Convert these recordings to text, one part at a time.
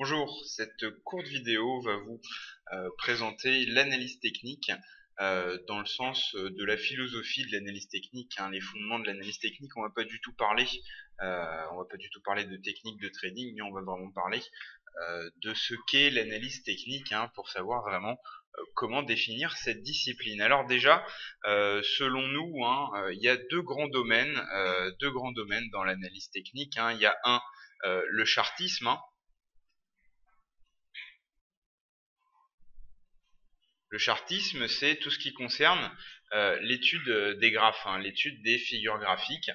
Bonjour, cette courte vidéo va vous présenter l'analyse technique dans le sens de la philosophie de l'analyse technique, hein, les fondements de l'analyse technique. On va pas du tout parler de technique de trading, mais on va vraiment parler de ce qu'est l'analyse technique, hein, pour savoir vraiment comment définir cette discipline. Alors déjà, selon nous, hein, il y a deux grands domaines dans l'analyse technique, hein. Il y a le chartisme, hein. Le chartisme, c'est tout ce qui concerne l'étude des graphes, hein, l'étude des figures graphiques,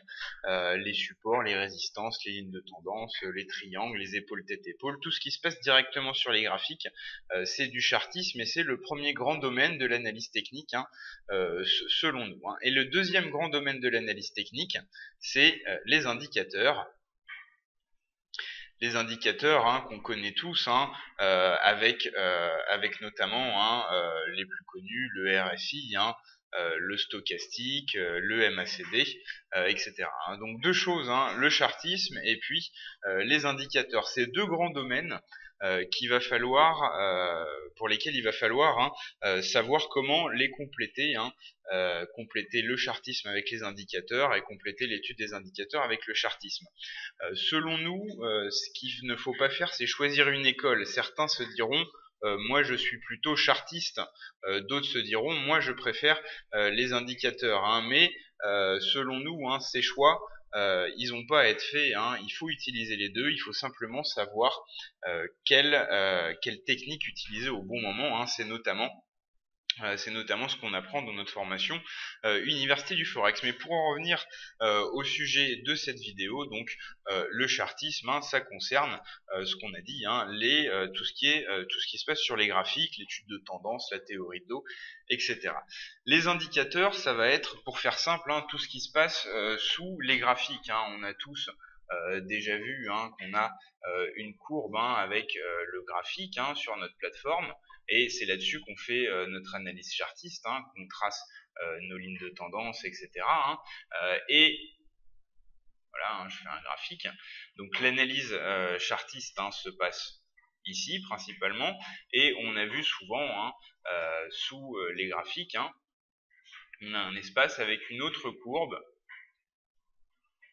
les supports, les résistances, les lignes de tendance, les triangles, les épaules tête-épaule, tout ce qui se passe directement sur les graphiques, c'est du chartisme et c'est le premier grand domaine de l'analyse technique, hein, selon nous, hein. Et le deuxième grand domaine de l'analyse technique, c'est les indicateurs. Les indicateurs, hein, qu'on connaît tous, hein, avec notamment, hein, les plus connus, le RSI, hein, le stochastique, le MACD, etc., hein. Donc deux choses, hein, le chartisme et puis les indicateurs. Ces deux grands domaines pour lesquels il va falloir, hein, savoir comment les compléter, hein, compléter le chartisme avec les indicateurs et compléter l'étude des indicateurs avec le chartisme. Selon nous, ce qu'il ne faut pas faire, c'est choisir une école. Certains se diront moi je suis plutôt chartiste, d'autres se diront moi je préfère les indicateurs, hein. Mais selon nous, hein, ces choix, ils n'ont pas à être faits, hein. Il faut utiliser les deux, il faut simplement savoir quelle technique utiliser au bon moment, hein. C'est notamment ce qu'on apprend dans notre formation Université du Forex. Mais pour en revenir au sujet de cette vidéo, donc le chartisme, hein, ça concerne ce qu'on a dit, hein, tout ce qui se passe sur les graphiques, l'étude de tendance, la théorie de dos, etc. Les indicateurs, ça va être, pour faire simple, hein, tout ce qui se passe sous les graphiques, hein. On a tous déjà vu, hein, qu'on a une courbe, hein, avec le graphique, hein, sur notre plateforme. Et c'est là-dessus qu'on fait notre analyse chartiste, hein, qu'on trace nos lignes de tendance, etc., hein. Et voilà, hein, je fais un graphique. Donc l'analyse chartiste, hein, se passe ici principalement, et on a vu souvent, hein, sous les graphiques, hein, on a un espace avec une autre courbe,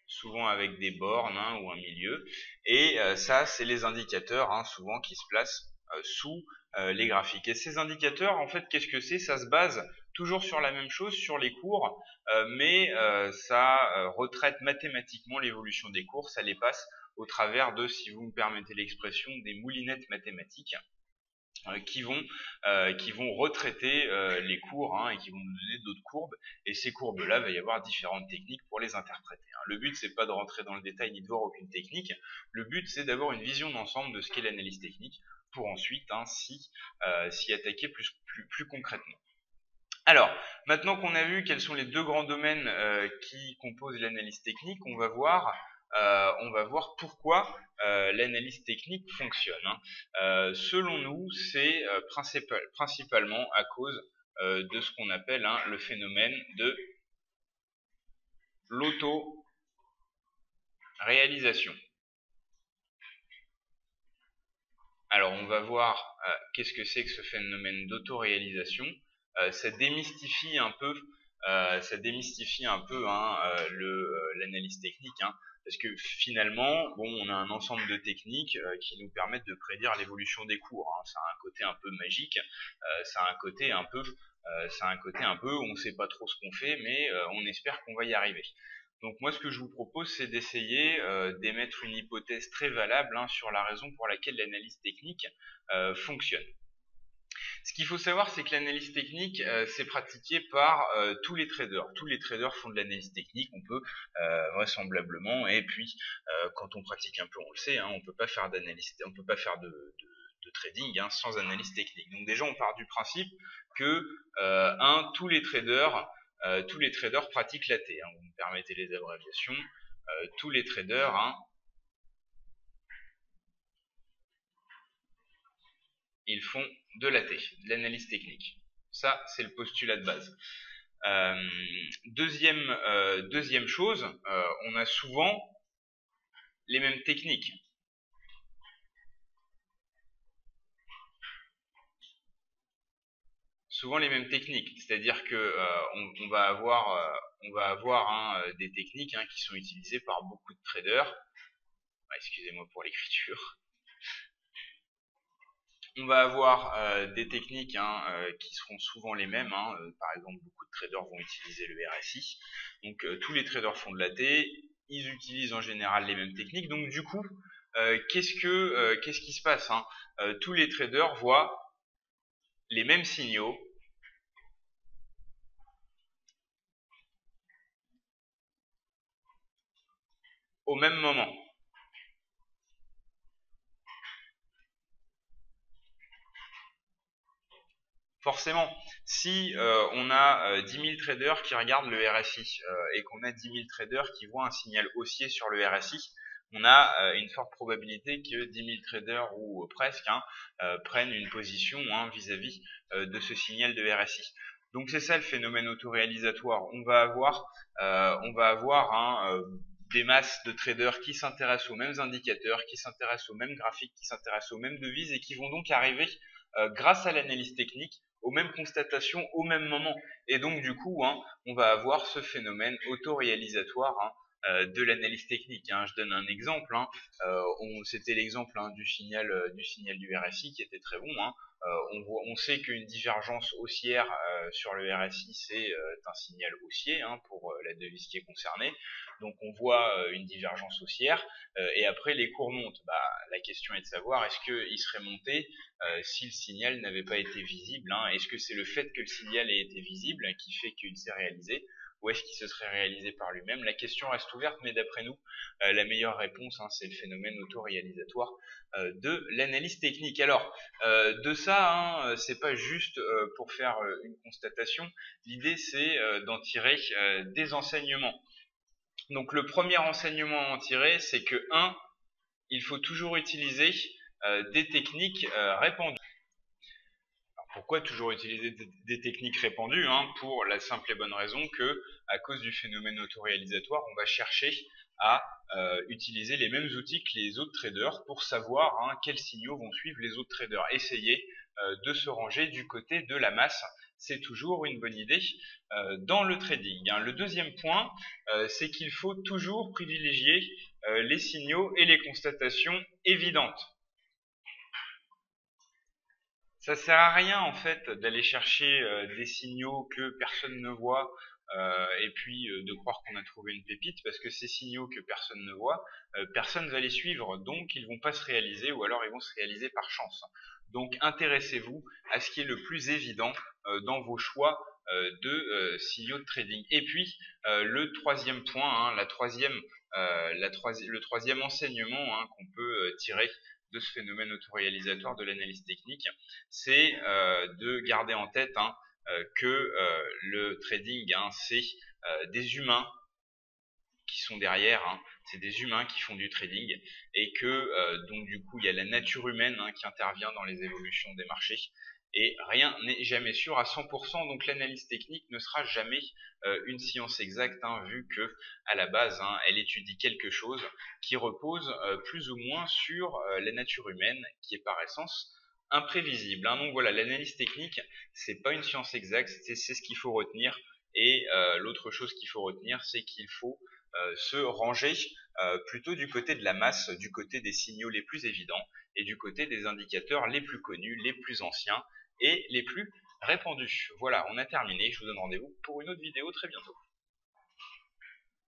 souvent avec des bornes, hein, ou un milieu, et ça c'est les indicateurs, hein, souvent qui se placent sous les graphiques. Et ces indicateurs, en fait, qu'est-ce que c'est? Ça se base toujours sur la même chose, sur les cours, mais ça retraite mathématiquement l'évolution des cours, ça les passe au travers de, si vous me permettez l'expression, des moulinettes mathématiques qui vont retraiter les cours, hein, et qui vont nous donner d'autres courbes. Et ces courbes-là, il va y avoir différentes techniques pour les interpréter, hein. Le but, c'est pas de rentrer dans le détail ni de voir aucune technique. Le but, c'est d'avoir une vision d'ensemble de ce qu'est l'analyse technique pour ensuite, hein, s'y attaquer plus concrètement. Alors, maintenant qu'on a vu quels sont les deux grands domaines qui composent l'analyse technique, on va voir pourquoi l'analyse technique fonctionne, hein. Selon nous, c'est principalement à cause de ce qu'on appelle, hein, le phénomène de l'auto-réalisation. Alors, on va voir qu'est-ce que c'est que ce phénomène d'auto-réalisation. Ça démystifie un peu, hein, l'analyse technique, hein, parce que finalement, bon, on a un ensemble de techniques qui nous permettent de prédire l'évolution des cours, hein. Ça a un côté un peu magique, ça a un côté un peu, on ne sait pas trop ce qu'on fait, mais on espère qu'on va y arriver. Donc moi, ce que je vous propose, c'est d'essayer d'émettre une hypothèse très valable, hein, sur la raison pour laquelle l'analyse technique fonctionne. Ce qu'il faut savoir, c'est que l'analyse technique, c'est pratiqué par tous les traders. Tous les traders font de l'analyse technique, on peut vraisemblablement, et puis quand on pratique un peu, on le sait, hein, on peut pas faire de trading, hein, sans analyse technique. Donc déjà, on part du principe que tous les traders pratiquent l'AT, hein. Vous me permettez les abréviations. Tous les traders, hein, ils font de l'AT, de l'analyse technique. Ça, c'est le postulat de base. Deuxième chose, on a souvent les mêmes techniques. souvent les mêmes techniques, c'est-à-dire que on va avoir des techniques qui sont utilisées par beaucoup de traders. Excusez-moi pour l'écriture. On va avoir des techniques qui seront souvent les mêmes. Par exemple, beaucoup de traders vont utiliser le RSI. Donc, tous les traders font de l'AT. Ils utilisent en général les mêmes techniques. Donc, du coup, qu'est-ce qui se passe tous les traders voient les mêmes signaux au même moment. Forcément, si on a 10 000 traders qui regardent le RSI et qu'on a 10 000 traders qui voient un signal haussier sur le RSI, on a une forte probabilité que 10 000 traders ou presque prennent une position vis-à-vis de ce signal de RSI. Donc c'est ça le phénomène autoréalisatoire. On va avoir des masses de traders qui s'intéressent aux mêmes indicateurs, qui s'intéressent aux mêmes graphiques, qui s'intéressent aux mêmes devises et qui vont donc arriver grâce à l'analyse technique aux mêmes constatations au même moment. Et donc du coup, on va avoir ce phénomène autoréalisatoire de l'analyse technique. Je donne un exemple. C'était l'exemple du signal du RSI qui était très bon. On sait qu'une divergence haussière sur le RSI, c'est un signal haussier pour la devise qui est concernée. Donc on voit une divergence haussière et après les cours montent. La question est de savoir est-ce qu'il serait monté si le signal n'avait pas été visible. Est-ce que c'est le fait que le signal ait été visible qui fait qu'il s'est réalisé ou est-ce qu'il se serait réalisé par lui-même? La question reste ouverte, mais d'après nous, la meilleure réponse, c'est le phénomène autoréalisatoire de l'analyse technique. Alors, de ça, c'est pas juste pour faire une constatation. L'idée, c'est d'en tirer des enseignements. Donc, le premier enseignement à en tirer, c'est que il faut toujours utiliser des techniques répandues. Pourquoi toujours utiliser des techniques répandues Pour la simple et bonne raison que, à cause du phénomène autoréalisatoire, on va chercher à utiliser les mêmes outils que les autres traders pour savoir quels signaux vont suivre les autres traders. Essayer de se ranger du côté de la masse, c'est toujours une bonne idée dans le trading. Le deuxième point, c'est qu'il faut toujours privilégier les signaux et les constatations évidentes. Ça sert à rien en fait d'aller chercher des signaux que personne ne voit et puis de croire qu'on a trouvé une pépite parce que ces signaux que personne ne voit, personne va les suivre donc ils vont pas se réaliser ou alors ils vont se réaliser par chance. Donc intéressez-vous à ce qui est le plus évident dans vos choix de signaux de trading. Et puis le troisième point, le troisième enseignement qu'on peut tirer de ce phénomène autoréalisatoire de l'analyse technique, c'est de garder en tête que le trading, c'est des humains qui sont derrière, c'est des humains qui font du trading et que donc du coup il y a la nature humaine qui intervient dans les évolutions des marchés et rien n'est jamais sûr à 100%, donc l'analyse technique ne sera jamais une science exacte vu que à la base elle étudie quelque chose qui repose plus ou moins sur la nature humaine qui est par essence imprévisible. Donc voilà, l'analyse technique c'est pas une science exacte, c'est ce qu'il faut retenir et l'autre chose qu'il faut retenir c'est qu'il faut se ranger plutôt du côté de la masse, du côté des signaux les plus évidents et du côté des indicateurs les plus connus, les plus anciens et les plus répandus. Voilà, on a terminé. Je vous donne rendez-vous pour une autre vidéo très bientôt.